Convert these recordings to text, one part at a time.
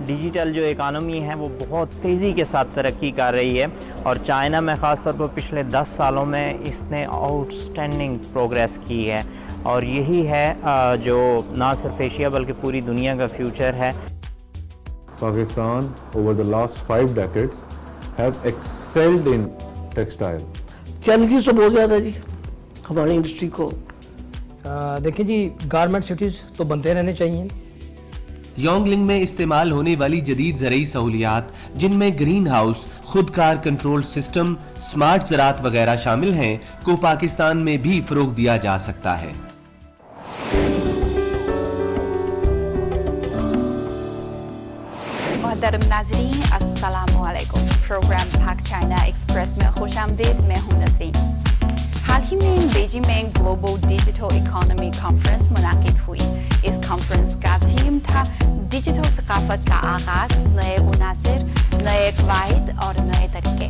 Digital جو economy ہے وہ بہت تیزی کے ساتھ ترقی کر رہی ہے اور چائنا میں خاص طور پر پچھلے 10 سالوں میں اس نے آؤٹ سٹینڈنگ پروگریس کی ہے اور یہی ہے جو نہ صرف ایشیا بلکہ پوری دنیا کا فیوچر ہے. Pakistan over the last 5 decades have excelled in textile. Challenges تو بہت زیادہ جی ہماری انڈسٹری کو. دیکھیں جی گارمنٹ سٹیز تو بنتے رہنے چاہیے. یونگلنگ میں استعمال ہونے والی جدید زرعی سہولیات جن میں گرین ہاؤس، خودکار کنٹرول سسٹم، سمارٹ زراعت وغیرہ شامل ہیں کو پاکستان میں بھی فروغ دیا جا سکتا ہے. محترم ناظرین السلام علیکم. پروگرام پاک چائنا ایکسپریس میں خوش آمدید. میں ہوں نسیم. حال ہی میں بیجنگ میں گلوبل ڈیجیٹل اکانومی کانفرنس منعقد ہوئی. اس کانفرنس کا تھیم تھا ڈیجیٹل ثقافت کا آغاز، نئے عناصر، نئے قواعد اور نئے طریقے.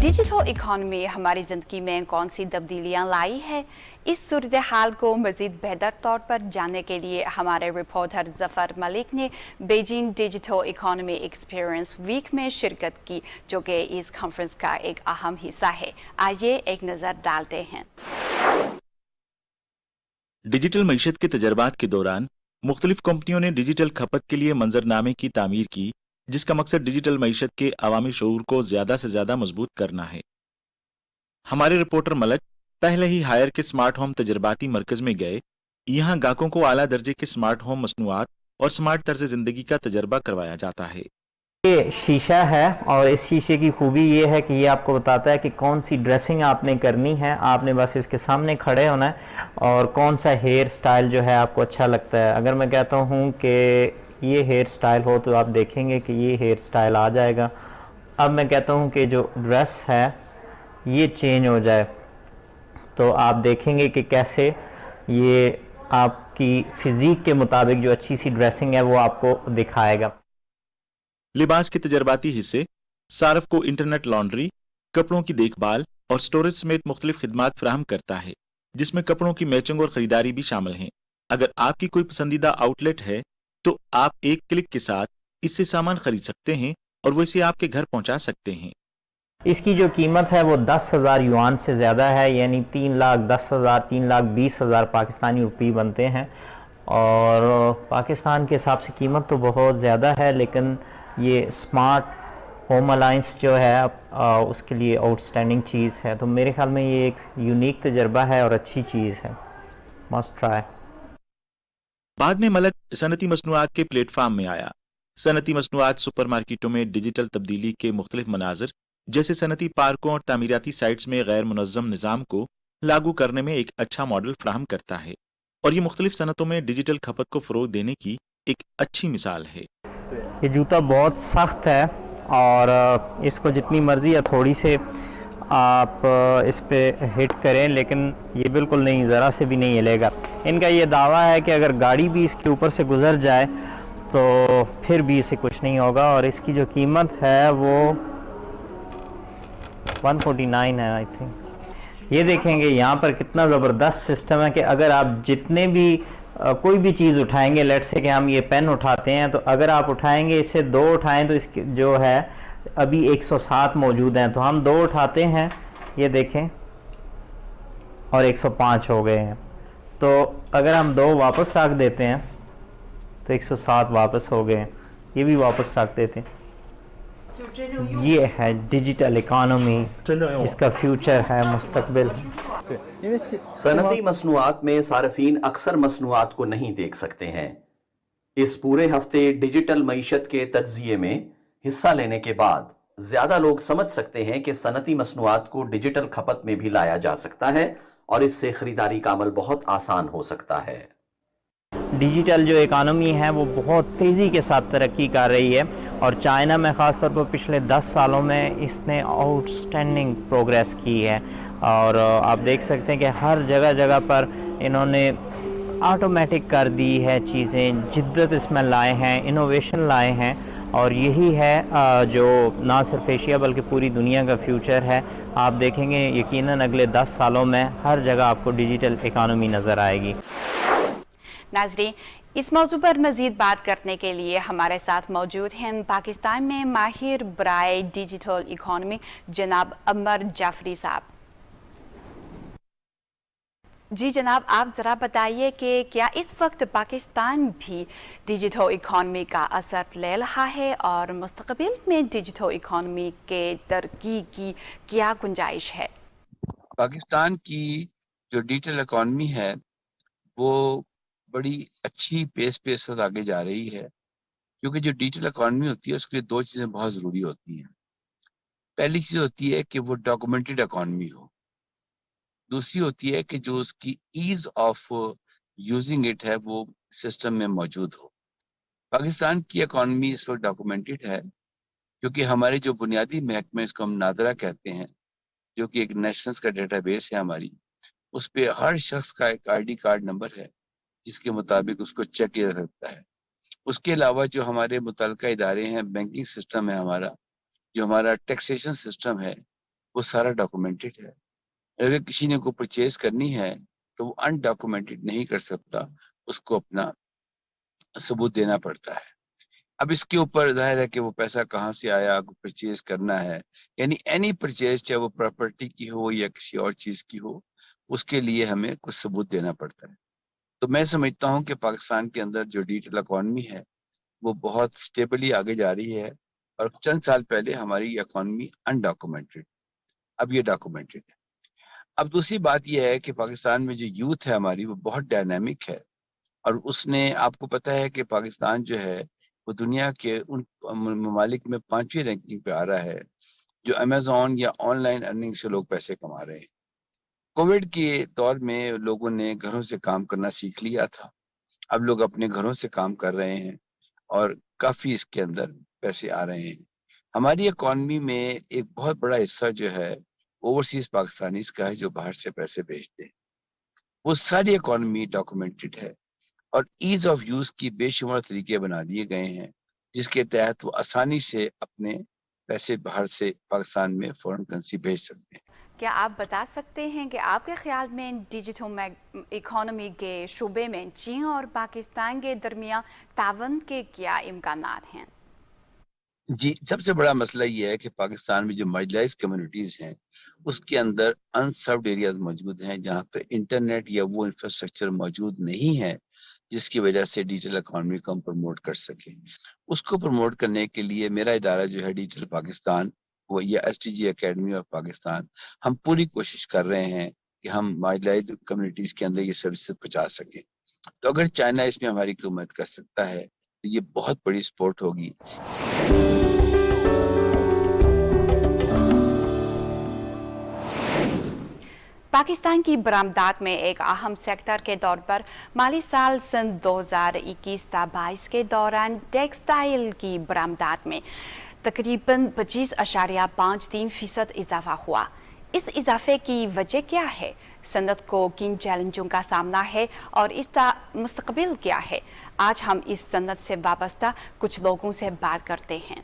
ڈیجیٹل اکانومی ہماری زندگی میں کون سی تبدیلیاں لائی ہے؟ اس صورتحال کو مزید بہتر طور پر جاننے کے لیے ہمارے رپورٹر ظفر ملک نے Beijing digital economy experience week میں شرکت کی، جو کہ اس کانفرنس کا ایک اہم حصہ ہے. آئیے ایک نظر ڈالتے ہیں. ڈیجیٹل معیشت کے تجربات کے دوران مختلف کمپنیوں نے ڈیجیٹل کھپت کے لیے منظرنامے کی تعمیر کی، جس کا مقصد ڈیجیٹل معیشت کے عوامی شعور کو زیادہ سے زیادہ مضبوط کرنا ہے. ہمارے رپورٹر ملک پہلے ہی ہائر کے سمارٹ ہوم تجرباتی مرکز میں گئے. یہاں گاہکوں کو اعلیٰ درجے کے سمارٹ ہوم مصنوعات اور سمارٹ طرز زندگی کا تجربہ کروایا جاتا ہے. یہ شیشہ ہے اور اس شیشے کی خوبی یہ ہے کہ یہ آپ کو بتاتا ہے کہ کون سی ڈریسنگ آپ نے کرنی ہے. آپ نے بس اس کے سامنے کھڑے ہونا ہے اور کون سا ہیئر سٹائل جو ہے آپ کو اچھا لگتا ہے. اگر میں کہتا ہوں کہ یہ ہیئر سٹائل ہو تو آپ دیکھیں گے کہ یہ ہیئر سٹائل آ جائے گا. اب میں کہتا ہوں کہ جو ڈریس ہے یہ چینج ہو جائے تو آپ دیکھیں گے کہ کیسے یہ آپ کی فزیک کے مطابق جو اچھی سی ڈریسنگ ہے وہ آپ کو دکھائے گا. لباس کے تجرباتی حصے صارف کو انٹرنیٹ لانڈری، کپڑوں کی دیکھ بھال اور سٹوریج سمیت مختلف خدمات فراہم کرتا ہے، جس میں کپڑوں کی میچنگ اور خریداری بھی شامل ہیں. اگر آپ کی کوئی پسندیدہ آؤٹ لیٹ ہے تو آپ ایک کلک کے ساتھ اس سے سامان خرید سکتے ہیں اور وہ اسے آپ کے گھر پہنچا سکتے ہیں. اس کی جو قیمت ہے وہ 10,000 یوان سے زیادہ ہے، یعنی 3,10,000 3,20,000 پاکستانی روپی بنتے ہیں. اور پاکستان کے حساب سے قیمت تو بہت زیادہ ہے، لیکن یہ سمارٹ ہوم الائنس جو ہے اس کے لیے آؤٹ سٹینڈنگ چیز ہے. تو میرے خیال میں یہ ایک یونیک تجربہ ہے اور اچھی چیز ہے، مسٹ ٹرائی. بعد میں ملک صنعتی مصنوعات کے پلیٹ فارم میں آیا. صنعتی مصنوعات سپر مارکیٹوں میں ڈیجیٹل تبدیلی کے مختلف مناظر جیسے صنعتی پارکوں اور تعمیراتی سائٹس میں غیر منظم نظام کو لاگو کرنے میں ایک اچھا ماڈل فراہم کرتا ہے، اور یہ مختلف صنعتوں میں ڈیجیٹل کھپت کو فروغ دینے کی ایک اچھی مثال ہے. یہ جوتا بہت سخت ہے اور اس کو جتنی مرضی یا تھوڑی سے آپ اس پہ ہٹ کریں لیکن یہ بالکل نہیں، ذرا سے بھی نہیں ہلے گا. ان کا یہ دعویٰ ہے کہ اگر گاڑی بھی اس کے اوپر سے گزر جائے تو پھر بھی اسے کچھ نہیں ہوگا. اور اس کی جو قیمت ہے وہ 149 ہے آئی تھنک. یہ دیکھیں گے یہاں پر کتنا زبردست سسٹم ہے کہ اگر آپ جتنے بھی کوئی بھی چیز اٹھائیں گے، لیٹ سے کہ ہم یہ پین اٹھاتے ہیں، تو اگر آپ اٹھائیں گے، اس سے 2 اٹھائیں تو اس جو ہے ابھی 107 موجود ہیں، تو ہم 2 اٹھاتے ہیں، یہ دیکھیں، اور 105 ہو گئے ہیں. تو اگر ہم 2 واپس رکھ دیتے ہیں تو 107 واپس ہو گئے ہیں، یہ بھی واپس رکھ دیتے ہیں. یہ ہے ڈیجیٹل اکانومی، اس کا فیوچر ہے، مستقبل. صنعتی مصنوعات میں صارفین اکثر مصنوعات کو نہیں دیکھ سکتے ہیں. اس پورے ہفتے ڈیجیٹل معیشت کے تجزیے میں حصہ لینے کے بعد زیادہ لوگ سمجھ سکتے ہیں کہ صنعتی مصنوعات کو ڈیجیٹل کھپت میں بھی لایا جا سکتا ہے اور اس سے خریداری کا عمل بہت آسان ہو سکتا ہے. ڈیجیٹل جو اکانومی ہے وہ بہت تیزی کے ساتھ ترقی کر رہی ہے اور چائنا میں خاص طور پر پچھلے 10 سالوں میں اس نے آؤٹ سٹینڈنگ پروگریس کی ہے. اور آپ دیکھ سکتے ہیں کہ ہر جگہ پر انہوں نے آٹومیٹک کر دی ہے چیزیں، جدت اس میں لائے ہیں، انوویشن لائے ہیں، اور یہی ہے جو نہ صرف ایشیا بلکہ پوری دنیا کا فیوچر ہے. آپ دیکھیں گے یقیناً اگلے 10 سالوں میں ہر جگہ آپ کو ڈیجیٹل اکانومی نظر آئے گی. ناظرین، اس موضوع پر مزید بات کرنے کے لیے ہمارے ساتھ موجود ہیں پاکستان میں ماہر برائے ڈیجیٹل اکانومی جناب عمر جعفری صاحب۔ جی جناب، آپ ذرا بتائیے کہ کیا اس وقت پاکستان بھی ڈیجیٹل اکانومی کا اثر لے رہا ہے اور مستقبل میں ڈیجیٹل اکانومی کے ترقی کی کیا گنجائش ہے؟ پاکستان کی جو ڈیجیٹل اکانومی ہے وہ بڑی اچھی پیس پر آگے جا رہی ہے، کیونکہ جو ڈیجیٹل اکانومی ہوتی ہے اس کے لیے دو چیزیں بہت ضروری ہوتی ہیں۔ پہلی چیز ہوتی ہے کہ وہ ڈاکومنٹڈ اکانومی ہو، دوسری ہوتی ہے کہ جو اس کی ایز آف یوزنگ اٹ ہے وہ سسٹم میں موجود ہو۔ پاکستان کی اکانومی اس وقت ڈاکومنٹڈ ہے، کیونکہ ہمارے جو بنیادی محکمے، اس کو ہم نادرا کہتے ہیں، جو کہ ایک نیشنلز کا ڈیٹا بیس ہے ہماری، اس پہ ہر شخص کا ایک آئی ڈی کارڈ نمبر ہے جس کے مطابق اس کو چیک کیا جا سکتا ہے۔ اس کے علاوہ جو ہمارے متعلقہ ادارے ہیں، بینکنگ سسٹم ہے ہمارا، جو ہمارا ٹیکسیشن سسٹم ہے، وہ سارا ڈاکومنٹڈ ہے۔ اگر کسی نے کو پرچیز کرنی ہے تو وہ ان ڈاکومنٹڈ نہیں کر سکتا، اس کو اپنا ثبوت دینا پڑتا ہے۔ اب اس کے اوپر ظاہر ہے کہ وہ پیسہ کہاں سے آیا، پرچیز کرنا ہے، یعنی اینی پرچیز، چاہے وہ پراپرٹی کی ہو یا کسی اور چیز کی ہو، اس کے لیے ہمیں کچھ ثبوت دینا پڑتا ہے۔ تو میں سمجھتا ہوں کہ پاکستان کے اندر جو ڈیجیٹل اکانومی ہے وہ بہت سٹیبلی آگے جا رہی ہے، اور چند سال پہلے ہماری اکانومی انڈاکومنٹڈ، اب یہ ڈاکومنٹڈ ہے۔ اب دوسری بات یہ ہے کہ پاکستان میں جو یوتھ ہے ہماری، وہ بہت ڈائنامک ہے، اور اس نے، آپ کو پتہ ہے کہ پاکستان جو ہے وہ دنیا کے ان ممالک میں 5ویں رینکنگ پہ آ رہا ہے جو امیزون یا آن لائن ارننگ سے لوگ پیسے کما رہے ہیں۔ کووڈ کے دور میں لوگوں نے گھروں سے کام کرنا سیکھ لیا تھا، اب لوگ اپنے گھروں سے کام کر رہے ہیں اور کافی اس کے اندر پیسے آ رہے ہیں۔ ہماری اکانومی میں ایک بہت بڑا حصہ جو ہے اوورسیز پاکستانیز کا ہے، جو باہر سے پیسے بھیجتے ہیں۔ وہ ساری اکانومی ڈاکومنٹڈ ہے، اور ایز آف یوز کی بے شمار طریقے بنا دیے گئے ہیں جس کے تحت وہ آسانی سے اپنے پیسے باہر سے پاکستان میں فورن کرنسی بھیج سکتے ہیں۔ کیا آپ بتا سکتے ہیں کہ آپ کے خیال میں ڈیجیٹل اکانومی کے شعبے میں چین اور پاکستان کے درمیان تعاون کے کیا امکانات ہیں؟ جی، سب سے بڑا مسئلہ یہ ہے کہ پاکستان میں جو مارجنلائزڈ کمیونٹیز ہیں اس کے اندر انسروڈ ایریاز موجود ہیں جہاں پہ انٹرنیٹ یا وہ انفراسٹرکچر موجود نہیں ہے جس کی وجہ سے ڈیجیٹل اکانومی کو ہم پروموٹ کر سکیں۔ اس کو پروموٹ کرنے کے لیے میرا ادارہ جو ہے ڈیجیٹل پاکستان، وہ یا S T G academy of Pakistan, ہم پوری کوشش کر رہے ہیں کہ ہم مارجنلائزڈ کمیونٹیز کے اندر یہ سروسز پہنچا سکیں۔ تو اگر چائنا اس میں ہماری حکومت کر سکتا ہے تو یہ بہت بڑی سپورٹ ہوگی۔ پاکستان کی برآمدات میں ایک اہم سیکٹر کے طور پر مالی سال سن 2021-22 کے دوران ٹیکسٹائل کی برآمدات میں تقریباً 25.53% اضافہ ہوا۔ اس اضافے کی وجہ کیا ہے؟ صنعت کو کن چیلنجوں کا سامنا ہے اور اس کا مستقبل کیا ہے؟ آج ہم اس صنعت سے وابستہ کچھ لوگوں سے بات کرتے ہیں۔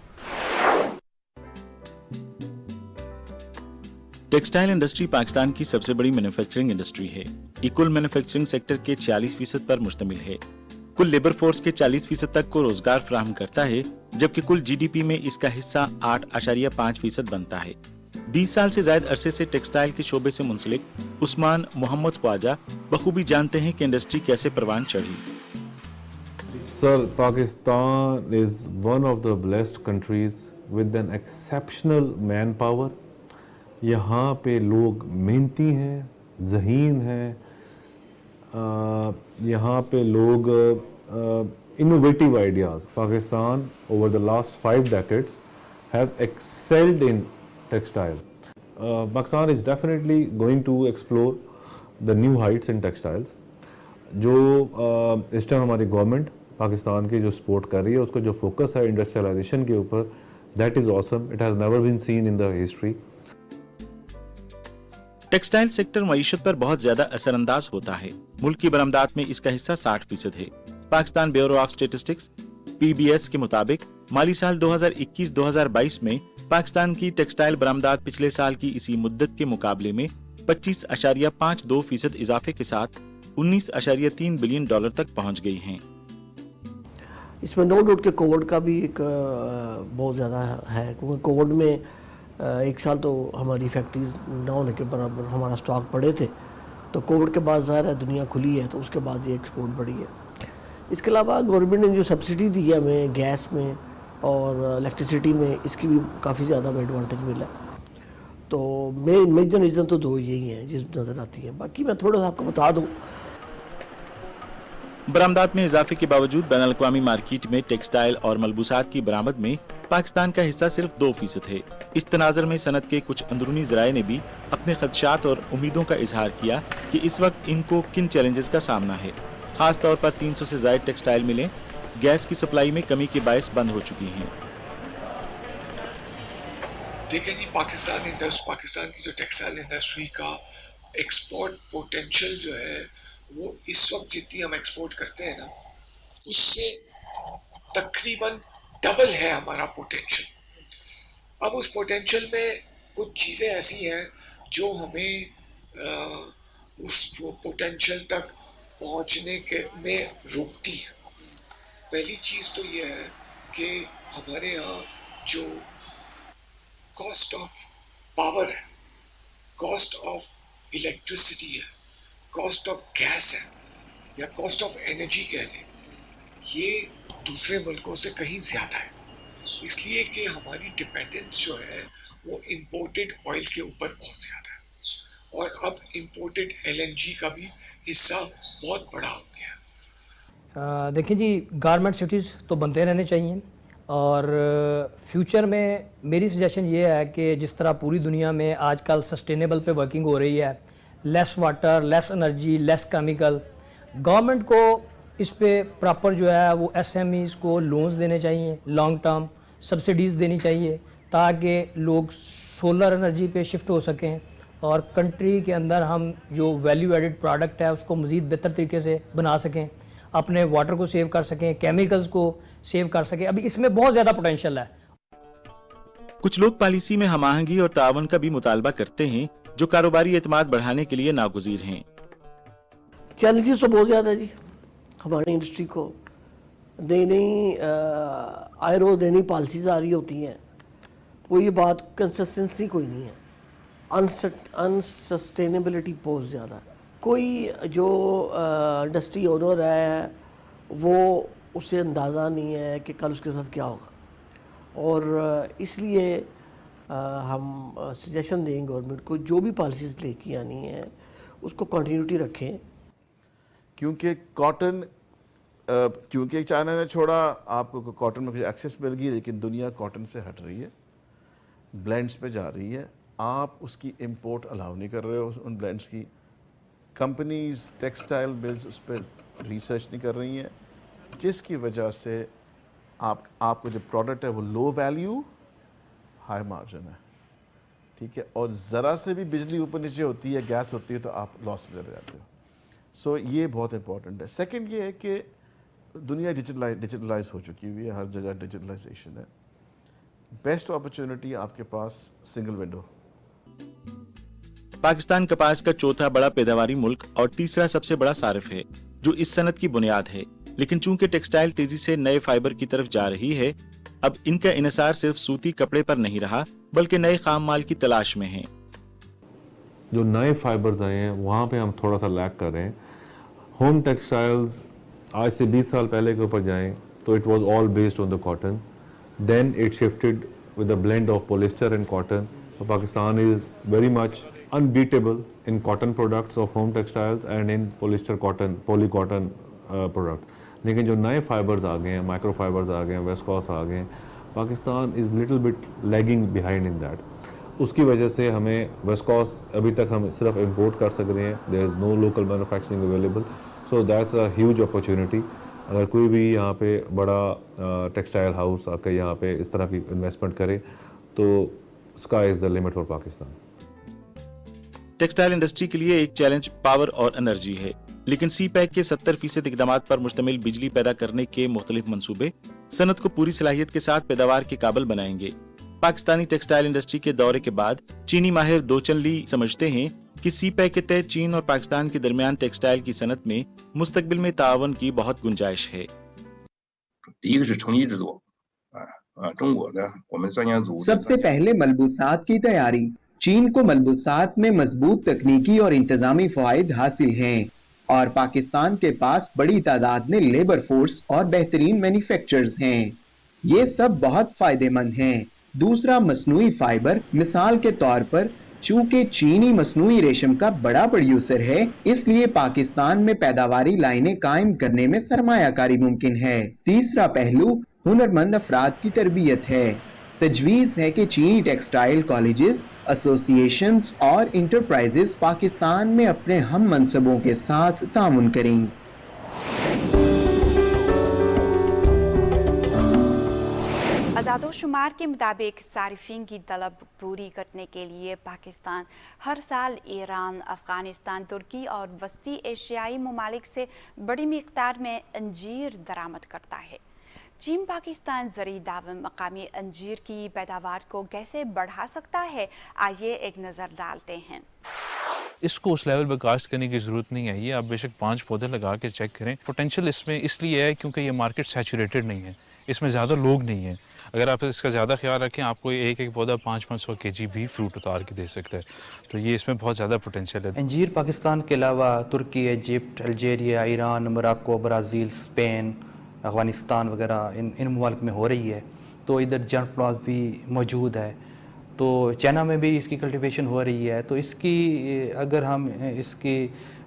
ٹیکسٹائل انڈسٹری پاکستان کی سب سے بڑی مینوفیکچرنگ انڈسٹری ہے۔ یہ کل مینوفیکچرنگ سیکٹر کے 46% پر مشتمل ہے۔ کل لیبر فورس کے 40% تک کو روزگار فراہم کرتا ہے، جبکہ کل جی ڈی پی میں اس کا حصہ 8.5% بنتا ہے۔ 20 سال سے زائد عرصے سے ٹیکسٹائل کے شعبے سے منسلک عثمان محمد خواجہ بخوبی جانتے ہیں کہ انڈسٹری کیسے پروان چڑھی۔ Sir, Pakistan is one of the blessed countries with an exceptional manpower. یہاں پہ لوگ محنتی ہیں، ذہین ہیں، یہاں پہ لوگ innovative ideas. Pakistan over the last 5 decades have excelled in textile. Pakistan is definitely going to explore the new heights in textiles. جو اس ٹائم ہماری گورنمنٹ پاکستان کی جو سپورٹ کر رہی ہے، اس کا جو فوکس ہے انڈسٹریلائزیشن کے اوپر، that is awesome. It has never been seen in the history. Textile sector معیشت پر بہت زیادہ اثر انداز ہوتا ہے۔ ملک کی برآمدات میں اس کا حصہ 60% ہے۔ Pakistan bureau of statistics P B S کے مطابق مالی سال 2021-2022 میں پاکستان کی ٹیکسٹائل برآمدات پچھلے سال کی اسی مدت کے مقابلے میں 25.52% اضافے کے ساتھ $19.3 بلین تک پہنچ گئی ہیں۔ इसमें नो डाउट के कोविड का भी एक बहुत ज़्यादा है, क्योंकि कोविड में एक साल तो हमारी फैक्ट्रीज ना होने के बराबर हमारा स्टॉक पड़े थे, तो कोविड के बाद ज़ाहिर है दुनिया खुली है, तो उसके बाद ये एक्सपोर्ट बढ़ी है। इसके अलावा गवर्नमेंट ने जो सब्सिडी दी है हमें गैस में और इलेक्ट्रिसिटी में, इसकी भी काफ़ी ज़्यादा हमें एडवांटेज मिला है। तो मेजर रीज़न तो दो यही हैं जिस नज़र आती हैं। बाकी मैं थोड़ा सा आपको बता दूँ, बरामदात में इजाफे के बावजूद बैनुल-अक़वामी मार्केट में टेक्सटाइल और मलबूसात की बरामद में पाकिस्तान का हिस्सा सिर्फ 2% है। इस तनाज़र में सनत के कुछ अंदरूनी ज़राए ने भी अपने खदशात और उम्मीदों का इजहार किया कि इस वक्त इनको किन चैलेंजेस का सामना है। खास तौर पर 300 से ज़ायद टेक्सटाइल मिलें गैस की सप्लाई में कमी के बायस बंद हो चुकी हैं। देखिए जी, पाकिस्तान की जो टेक्सटाइल इंडस्ट्री का एक्सपोर्ट पोटेंशियल जो है वो इस वक्त जितनी हम एक्सपोर्ट करते हैं ना, उससे तकरीबन डबल है हमारा पोटेंशियल। अब उस पोटेंशियल में कुछ चीज़ें ऐसी हैं जो हमें उस पोटेंशियल तक पहुंचने के में रोकती है। पहली चीज़ तो ये है कि हमारे यहाँ जो कॉस्ट ऑफ पावर है, कॉस्ट ऑफ इलेक्ट्रिसिटी है, कॉस्ट ऑफ गैस है या कॉस्ट ऑफ एनर्जी कह लें, ये दूसरे मुल्कों से कहीं ज़्यादा है, इसलिए कि हमारी डिपेंडेंस जो है वो इम्पोर्टेड ऑयल के ऊपर बहुत ज़्यादा है, और अब इम्पोर्टेड एलएनजी का भी हिस्सा बहुत बड़ा हो गया। देखिए जी, गारमेंट सिटीज़ तो बनते रहने चाहिए, और फ्यूचर में मेरी सजेशन ये है कि जिस तरह पूरी दुनिया में आजकल सस्टेनेबल पे वर्किंग हो रही है, less water, less energy, less chemical, government को इस पे प्रॉपर जो है वो एसएमईज़ को लोन्स देने चाहिए, लॉन्ग टर्म सब्सिडीज़ देनी चाहिए, ताकि लोग सोलर एनर्जी पे शिफ्ट हो सकें और कंट्री के अंदर हम जो वैल्यू एडिड प्रोडक्ट है उसको मज़ीद बेहतर तरीके से बना सकें, अपने वाटर को सेव कर सकें, केमिकल्स को सेव कर सकें। अभी इसमें बहुत ज़्यादा पोटेंशियल है। कुछ लोग पॉलिसी में हमाहंगी और तावन का भी मुतालबा करते हैं, जो कारोबारी एतमाद बढ़ाने के लिए नागुज़ीर हैं। चैलेंजेस तो बहुत ज़्यादा है जी हमारी इंडस्ट्री को। नई नई आए रोज़ नई पॉलिसीज़ आ रही होती हैं, वो ये बात कंसिस्टेंसी कोई नहीं है, अनसस्टेनेबिलिटी बहुत ज़्यादा है। कोई जो इंडस्ट्री ओनर है वो उसे अंदाज़ा नहीं है कि कल उसके साथ क्या होगा, और इसलिए हम सजेशन देंगे गवर्नमेंट को जो भी पॉलिसीज़ लेके आनी है उसको कंटिन्यूटी रखें। क्योंकि कॉटन क्योंकि चाइना ने छोड़ा, आपको कॉटन में कुछ एक्सेस मिल गई, लेकिन दुनिया कॉटन से हट रही है, ब्लेंड्स पे जा रही है। आप उसकी इंपोर्ट अलाउ नहीं कर रहे हो उन ब्लेंड्स की। कंपनीज टेक्सटाइल मिल्स उस पर रिसर्च नहीं कर रही हैं, जिसकी वजह से आपको जो प्रोडक्ट है वो लो वैल्यू हाई मार्जिन है, ठीक है, और ज़रा से भी बिजली ऊपर नीचे होती है, गैस होती है, तो आप लॉस में चले जाते हो। सो ये बहुत इंपॉर्टेंट है। सेकंड ये है कि दुनिया डिजिटलाइज हो चुकी हुई है, हर जगह डिजिटलाइजेशन है। बेस्ट अपॉर्चुनिटी आपके पास सिंगल विंडो। पाकिस्तान कपास का चौथा बड़ा पैदावारी मुल्क और तीसरा सबसे बड़ा सारिफ है, जो इस सनत की बुनियाद है। लेकिन चूंकि टेक्सटाइल तेजी से नए फाइबर की तरफ जा रही है, अब इनका इन्हिसार सिर्फ सूती कपड़े पर नहीं रहा, बल्कि नए खाम माल की तलाश में है। जो नए फाइबर्स आए हैं वहाँ पे हम थोड़ा सा लैग कर रहे हैं। होम टेक्सटाइल्स आज से 20 साल पहले के ऊपर जाएं तो it was all based on the cotton, then it shifted with a blend of polyester and cotton. So Pakistan is very much unbeatable in cotton products of home textiles and in polyester cotton, polycotton products. लेकिन जो नए fibres आ गए हैं, micro fibres आ गए हैं, वेस्कोस आ गए हैं, Pakistan is little bit lagging behind in that. उसकी वजह से हमें वेस्कोस अभी तक हम सिर्फ इंपोर्ट कर सक रहे हैं, there is no local manufacturing available, so that's a huge opportunity. अगर कोई भी यहाँ पे बड़ा टेक्सटाइल हाउस आकर यहाँ पे इस तरह की इन्वेस्टमेंट करे तो sky is the limit for Pakistan. Textile industry के लिए एक चैलेंज पावर और एनर्जी है, लेकिन सी पैक के 70% इकदामात पर मुश्तमिल बिजली पैदा करने के मुख्तलिफ मंसूबे सनत को पूरी सलाहियत के साथ पैदावार के काबिल बनाएंगे। पाकिस्तानी टेक्सटाइल इंडस्ट्री के दौरे के बाद चीनी माहिर दोचन ली समझते हैं कि सी पैक के तहत चीन और पाकिस्तान के दरमियान टेक्सटाइल की सनत में मुस्तकबिल में तावन की बहुत गुंजाइश है। 第一个是成衣制作，中国呢，我们专家组 सबसे पहले मलबूसात की तैयारी। चीन को मलबूसात में मजबूत तकनीकी और इंतजामी फायदे हासिल हैं और पाकिस्तान के पास बड़ी तादाद में लेबर फोर्स और बेहतरीन मैन्युफैक्चरर्स हैं। ये सब बहुत फायदेमंद हैं। दूसरा मसनूई फाइबर, मिसाल के तौर पर चूंकि चीनी मसनूई रेशम का बड़ा प्रोड्यूसर है, इसलिए पाकिस्तान में पैदावारी लाइनें कायम करने में सरमायाकारी मुमकिन है। तीसरा पहलू हुनरमंद अफराद की तरबियत है। तजवीज़ है कि चीनी टेक्सटाइल कॉलेजेस, एसोसिएशंस और इंटरप्राइजेस पाकिस्तान में अपने हम मनसबों के साथ तामुन करें। अदाद-ओ-शुमार के मुताबिक सारिफिन की तलब पूरी करने के लिए पाकिस्तान हर साल ईरान, अफ़गानिस्तान, तुर्की और वस्ती एशियाई ममालिक से बड़ी मिक़दार में अंजीर दरामद करता है। चीन पाकिस्तान ज़री दावम मकामी अंजीर की पैदावार को कैसे बढ़ा सकता है, आइए एक नज़र डालते हैं। इसको उस लेवल पर कास्ट करने की ज़रूरत नहीं है। ये आप बेशक 5 पौधे लगा के चेक करें। पोटेंशियल इसमें इसलिए है क्योंकि ये मार्केट सैचुरेटेड नहीं है, इसमें ज़्यादा लोग नहीं हैं। अगर आप इसका ज़्यादा ख्याल रखें, आपको एक एक पौधा 500-500 kg भी फ्रूट उतार के दे सकता है। तो ये इसमें बहुत ज़्यादा पोटेंशियल है। अंजीर पाकिस्तान के अलावा तुर्की, Egypt, Algeria, Iran, Morocco, Brazil, Spain, Afghanistan वगैरह इन ममालिक में हो रही है। तो इधर जर्म प्लांट भी मौजूद है। तो चाइना में भी इसकी कल्टीवेशन हो रही है। तो इसकी अगर हम इसकी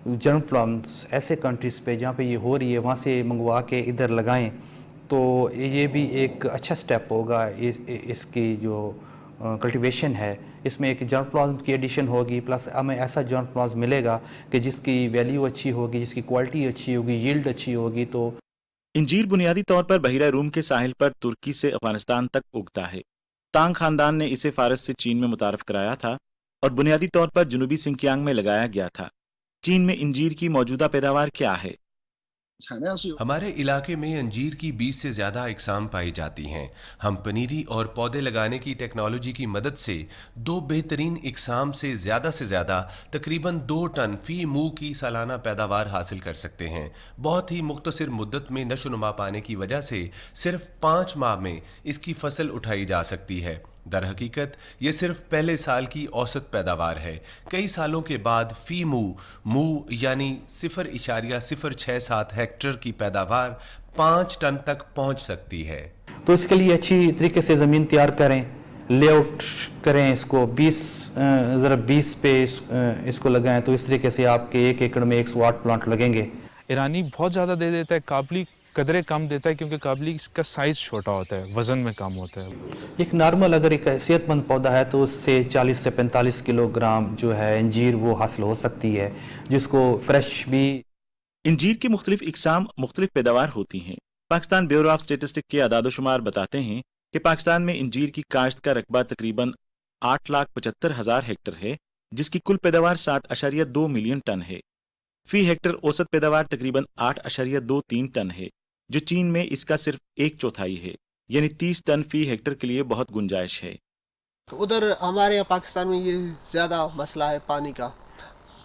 जर्म प्लांट्स ऐसे कंट्रीज़ पे जहाँ पे ये हो रही है वहाँ से मंगवा के इधर लगाएं तो ये भी एक अच्छा स्टेप होगा। इसकी जो कल्टीवेशन है इसमें एक जर्म प्लांट की एडिशन होगी, प्लस हमें ऐसा जर्म प्लांट मिलेगा कि जिसकी वैल्यू अच्छी होगी, जिसकी क्वालिटी अच्छी होगी, यील्ड अच्छी होगी। तो इंजीर बुनियादी तौर पर बहिरा रूम के साहिल पर तुर्की से अफगानिस्तान तक उगता है। तांग खानदान ने इसे फारस से चीन में मुतारफ कराया था और बुनियादी तौर पर जनूबी सिंकियांग में लगाया गया था। चीन में इंजीर की मौजूदा पैदावार क्या है? हमारे इलाके में अंजीर की 20 से ज़्यादा इकसाम पाई जाती हैं। हम पनीरी और पौधे लगाने की टेक्नोलॉजी की मदद से 2 बेहतरीन इकसाम से ज़्यादा तकरीबन 2 टन फी मुँह की सालाना पैदावार हासिल कर सकते हैं। बहुत ही मुख्तसर मुद्दत में नशोनुमा पाने की वजह से सिर्फ 5 माह में इसकी फसल उठाई जा सकती है। दर हकीकत ये सिर्फ पहले साल की औसत पैदावार है। कई सालों के बाद फी मुँह यानी 0.067 हेक्टेयर की पैदावार 5 टन तक पहुंच सकती है। तो इसके लिए अच्छी तरीके से ज़मीन तैयार करें, लेआउट करें, इसको 20 पे इसको लगाएं तो इस तरीके से आपके 1 एकड़ में 108 प्लांट लगेंगे। ईरानी बहुत ज़्यादा दे देता है, काबली कदरे कम देता है क्योंकि काबली का साइज़ छोटा होता है, वज़न में कम होता है। एक नॉर्मल अगर एक सेहतमंद पौधा है तो उससे 40 से 45 किलोग्राम जो है अंजीर वो हासिल हो सकती है, जिसको फ्रेश भी। इंजीर के मुख्तलिफ इकसाम मुख्तलिफ पैदावार होती हैं। पाकिस्तान ब्यूरो ऑफ स्टेटिस्टिक के अदाद-ओ-शुमार बताते हैं कि पाकिस्तान में इंजीर की काश्त का रकबा तकरीबन 8,75,000 हेक्टर है, जिसकी कुल पैदावार 7.2 मिलियन टन है। फी हेक्टर औसत पैदावार तकरीबन 8.23 टन है, जो चीन में इसका सिर्फ 1/4 है, यानी 30 टन फी हेक्टर के लिए बहुत गुंजाइश है। उधर हमारे यहाँ पाकिस्तान में ये ज़्यादा मसला है पानी का,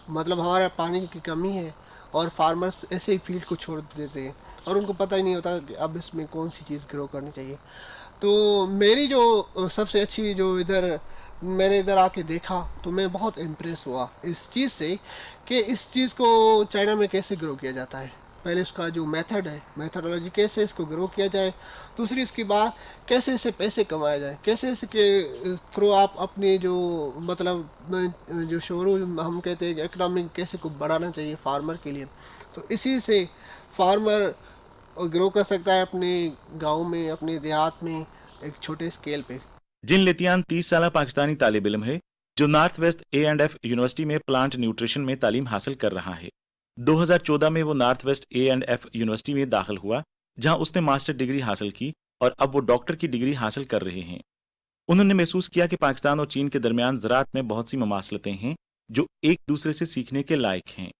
मतलब हमारे पानी की कमी है और फार्मर्स ऐसे ही फील्ड को छोड़ देते हैं और उनको पता ही नहीं होता कि अब इसमें कौन सी चीज़ ग्रो करनी चाहिए। तो मेरी जो सबसे अच्छी जो मैंने इधर आके देखा तो मैं बहुत इम्प्रेस हुआ इस चीज़ से कि इस चीज़ को चाइना में कैसे ग्रो किया जाता है। पहले उसका जो मेथड है, मेथडोलॉजी कैसे इसको ग्रो किया जाए, दूसरी उसकी बात कैसे इससे पैसे कमाए जाए, कैसे इसके थ्रू आप अपनी जो मतलब जो शुरू हम कहते हैं इकनॉमिक कैसे को बढ़ाना चाहिए फार्मर के लिए। तो इसी से फार्मर ग्रो कर सकता है अपने गांव में, अपने देहात में एक छोटे स्केल पे। जिन लेतियान 30 साल पाकिस्तानी तालिब इल्म है जो नॉर्थ वेस्ट A&F यूनिवर्सिटी में प्लांट न्यूट्रिशन में तालीम हासिल कर रहा है। 2014 में वो नॉर्थ वेस्ट A&F यूनिवर्सिटी में दाखिल हुआ, जहां उसने मास्टर डिग्री हासिल की और अब वो डॉक्टर की डिग्री हासिल कर रहे हैं। उन्होंने महसूस किया कि पाकिस्तान और चीन के दरमियान ज़राअत में बहुत सी ममासलतें हैं जो एक दूसरे से सीखने के लायक हैं।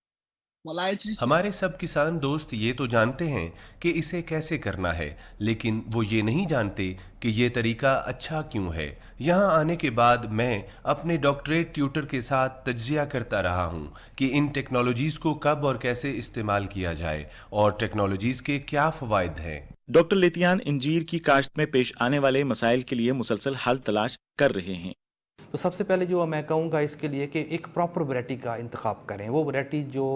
हमारे सब किसान दोस्त ये तो जानते हैं कि इसे कैसे करना है, लेकिन वो ये नहीं जानते कि ये तरीका अच्छा क्यों है। यहाँ आने के बाद मैं अपने डॉक्टरेट ट्यूटर के साथ तज्जिया करता रहा हूँ कि इन टेक्नोलॉजीज़ को कब और कैसे इस्तेमाल किया जाए और टेक्नोलॉजीज़ के क्या फ़वाइद हैं। डॉक्टर लेतियान इंजीर की काश्त में पेश आने वाले मसाइल के लिए मुसलसल हल तलाश कर रहे हैं। तो सबसे पहले जो मैं कहूँगा इसके लिए कि एक प्रॉपर वैरायटी का इंतखाब करें, वो वैरायटी जो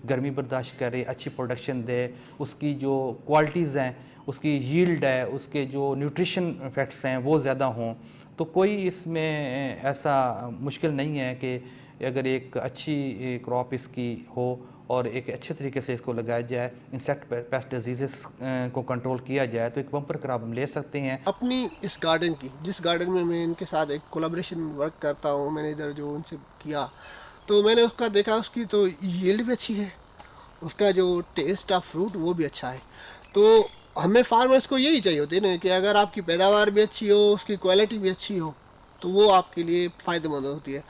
गर्मी बर्दाश्त करे, अच्छी प्रोडक्शन दे, उसकी जो क्वालिटीज़ हैं, उसकी यील्ड है, उसके जो न्यूट्रिशन फैक्ट्स हैं वो ज़्यादा हों। तो कोई इसमें ऐसा मुश्किल नहीं है कि अगर एक अच्छी क्रॉप इसकी हो और एक अच्छे तरीके से इसको लगाया जाए, इंसेक्ट पेस्ट डिजीज़ को कंट्रोल किया जाए, तो एक बम्पर क्रॉप हम ले सकते हैं। अपनी इस गार्डन की, जिस गार्डन में मैं इनके साथ एक कोलैबोरेशन वर्क करता हूँ, मैंने इधर जो उनसे किया तो मैंने उसका देखा, उसकी तो यील्ड भी अच्छी है, उसका जो टेस्ट ऑफ फ्रूट वो भी अच्छा है। तो हमें फार्मर्स को यही चाहिए होती है ना कि अगर आपकी पैदावार भी अच्छी हो, उसकी क्वालिटी भी अच्छी हो, तो वो आपके लिए फ़ायदेमंद होती है।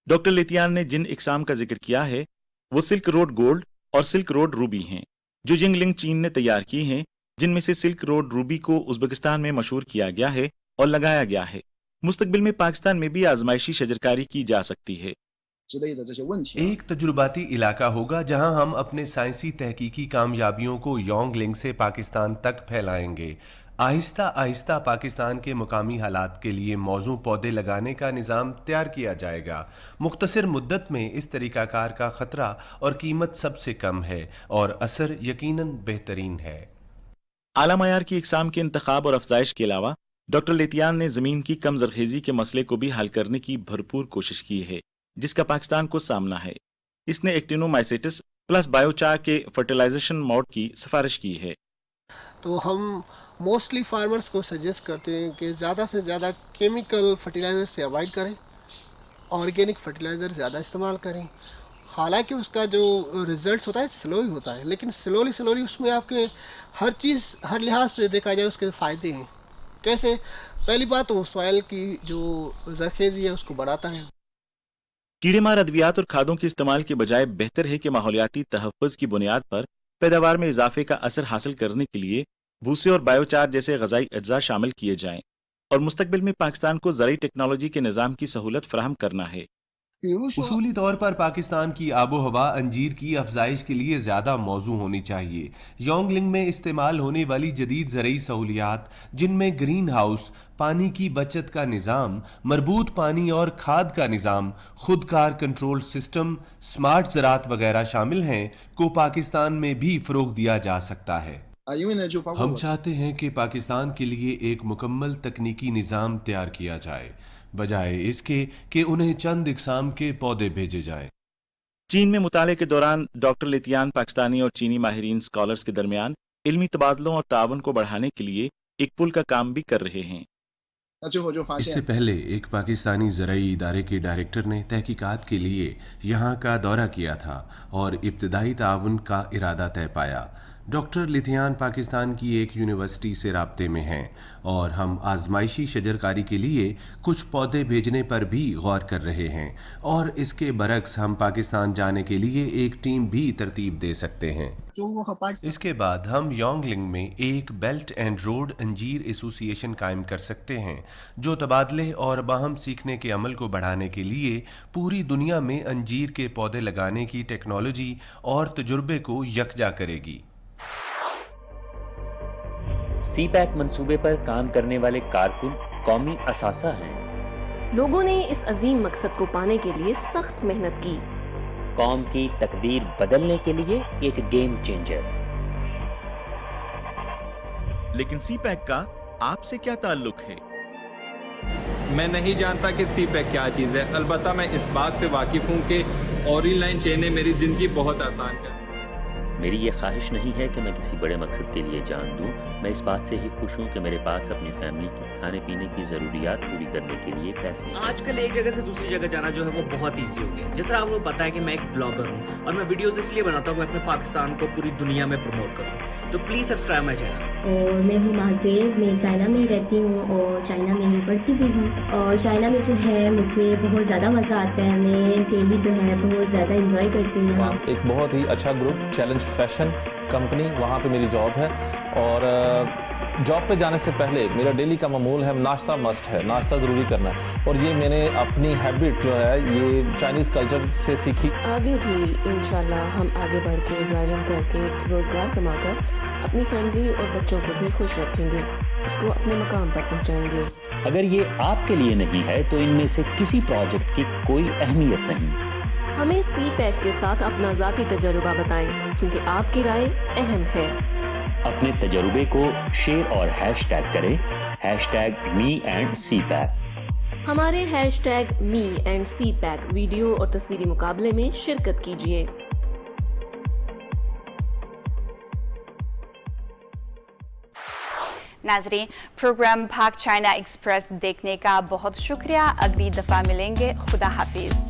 डॉक्टर लेतियान ने जिन इकसाम का जिक्र किया है वो सिल्क रोड गोल्ड और सिल्क रोड रूबी हैं, जो यिंगलिंग चीन ने तैयार की हैं, जिनमें से सिल्क रोड रूबी को उज़्बेकिस्तान में मशहूर किया गया है और लगाया गया है। मुस्तकबिल में पाकिस्तान में भी आजमाइशी शजरकारी की जा सकती है। एक तजुर्बाती इलाका होगा जहां हम अपने साइंसी तहकीकी कामयाबियों को योंगलिंग से पाकिस्तान तक फैलाएंगे। आहिस्ता आहिस्ता पाकिस्तान के मुकामी हालात के लिए मौजू पौधे लगाने का निज़ाम तैयार किया जाएगा। मुख्तसर मुद्दत में इस तरीकाकार का ख़तरा और कीमत सबसे कम है और असर यकीनन बेहतरीन है। आला मयार की इकसाम के इंतखाब और अफजाइश के अलावा डॉक्टर लेतियान ने ज़मीन की कम ज़रख़ेज़ी के मसले को भी हल करने की भरपूर कोशिश की है, जिसका पाकिस्तान को सामना है। इसने एक्टिनोमाइसेटिस प्लस बायोचार के फर्टिलाइजेशन मोड की सिफारिश की है। तो हम मोस्टली फार्मर्स को सजेस्ट करते हैं कि ज़्यादा से ज़्यादा केमिकल फर्टिलाइज़र से अवॉइड करें, ऑर्गेनिक फर्टिलाइज़र ज़्यादा इस्तेमाल करें। हालांकि उसका जो रिज़ल्ट होता है स्लो ही होता है, लेकिन स्लोली उसमें आपके हर चीज़, हर लिहाज से देखा जाए उसके फ़ायदे हैं। कैसे? पहली बात तो सॉइल की जो ज़रख़ेज़ी है उसको बढ़ाता है। कीड़े मार अद्वियात और खादों के इस्तेमाल के बजाय बेहतर है कि माहौलियाती तहफ़्फ़ुज़ की बुनियाद पर पैदावार में इजाफे का असर हासिल करने के लिए भूसे और बायोचार जैसे ग़ज़ाई अज्जा शामिल किए जाएं और मुस्तकबिल में पाकिस्तान को ज़राई टेक्नोलॉजी के निज़ाम की सहूलत फराहम करना है। उसूली तौर पर पाकिस्तान की आबो हवा अंजीर की अफजाइश के लिए ज़्यादा मौजू होनी चाहिए। योंगलिंग में इस्तेमाल होने वाली जदीद ज़रई सहूलियात, जिनमें ग्रीन हाउस, पानी की बचत का निज़ाम, मरबूत पानी और खाद का निज़ाम, खुदकार कंट्रोल सिस्टम, स्मार्ट ज़रात वगैरह शामिल हैं, को पाकिस्तान में भी फ़रोग़ दिया जा सकता है। हम चाहते हैं कि पाकिस्तान के लिए एक मुकम्मल तकनीकी निज़ाम तैयार किया जाए, बजाय इसके कि उन्हें चंद इकसाम के पौधे भेजे जाएं। चीन में मुताले के दौरान डॉक्टर लेतियान पाकिस्तानी और चीनी माहिरीन स्कॉलर्स के दरमियान इल्मी तबादलों और ताउन को बढ़ाने के लिए एक पुल का काम भी कर रहे हैं। इससे पहले एक पाकिस्तानी ज़राई इदारे के डायरेक्टर ने तहकीकात के लिए यहाँ का दौरा किया था और इब्तदाई ताउन का इरादा तय पाया। डॉक्टर लेतियान पाकिस्तान की एक यूनिवर्सिटी से राब्ते में हैं और हम आजमाइशी शजरकारी के लिए कुछ पौधे भेजने पर भी गौर कर रहे हैं और इसके बरक्स हम पाकिस्तान जाने के लिए एक टीम भी तरतीब दे सकते हैं। इसके बाद हम योंगलिंग में एक बेल्ट एंड रोड अंजीर एसोसिएशन कायम कर सकते हैं, जो तबादले और बाहम सीखने के अमल को बढ़ाने के लिए पूरी दुनिया में अंजीर के पौधे लगाने की टेक्नोलॉजी और तजुर्बे को यकजा करेगी। सीपैक मंसूबे पर काम करने वाले कारकुन कौमी असासा हैं। लोगों ने इस अजीम मकसद को पाने के लिए सख्त मेहनत की। कौम की तकदीर बदलने के लिए एक गेम चेंजर। लेकिन सीपैक का आपसे क्या ताल्लुक है? मैं नहीं जानता कि सीपैक क्या चीज़ है, अलबत्ता मैं इस बात से वाकिफ हूँ कि ऑनलाइन चेनें मेरी ज़िंदगी बहुत आसान कर। मेरी ये ख्वाहिश नहीं है कि मैं किसी बड़े मकसद के लिए जान दूं। मैं इस बात से ही खुश हूँ कि मेरे पास अपनी फैमिली की खाने पीने की ज़रूरियात पूरी करने के लिए पैसे हैं। आजकल एक जगह से दूसरी जगह जाना जो है वो बहुत ईजी हो गया। जिस तरह आपको पता है कि मैं एक व्लॉगर हूँ और मैं वीडियोस इसलिए बनाता हूँ कि मैं अपने पाकिस्तान को पूरी दुनिया में प्रमोट करूँ। तो प्लीज़ सब्सक्राइब माई चैनल। اور میں ہوں مہذیب، میں چائنا میں ہی رہتی ہوں اور چائنا میں ہی پڑھتی بھی ہوں. اور چائنا میں جو ہے مجھے بہت زیادہ مزہ آتا ہے، میں ڈیلی جو ہے بہت زیادہ انجوائے کرتی ہوں یہاں. ایک بہت ہی اچھا گروپ چیلنج فیشن کمپنی، وہاں پہ میری جاب ہے. اور جاب پہ جانے سے پہلے میرا ڈیلی کا معمول ہے ناشتہ مسٹ ہے، ناشتہ ضروری کرنا ہے. اور یہ میں نے اپنی ہیبٹ جو ہے یہ چائنیز کلچر سے سیکھی. آگے بھی انشاءاللہ ہم آگے بڑھ کے ڈرائیونگ کر کے روزگار کما کر اپنی فیملی اور بچوں کو بھی خوش رکھیں گے، اس کو اپنے مقام پر پہنچائیں گے. اگر یہ آپ کے لیے نہیں ہے تو ان میں سے کسی پروجیکٹ کی کوئی اہمیت نہیں. ہمیں سی پیک کے ساتھ اپنا ذاتی تجربہ بتائیں، کیونکہ آپ کی رائے اہم ہے. اپنے تجربے کو شیئر اور ہیش ٹیگ کریں #me&cpack. ہمارے #me&cpack ویڈیو اور تصویری مقابلے میں شرکت کیجیے. ناظرین، پروگرام بھاگ چائنا ایکسپریس دیکھنے کا بہت شکریہ. اگلی دفعہ ملیں گے. خدا حافظ.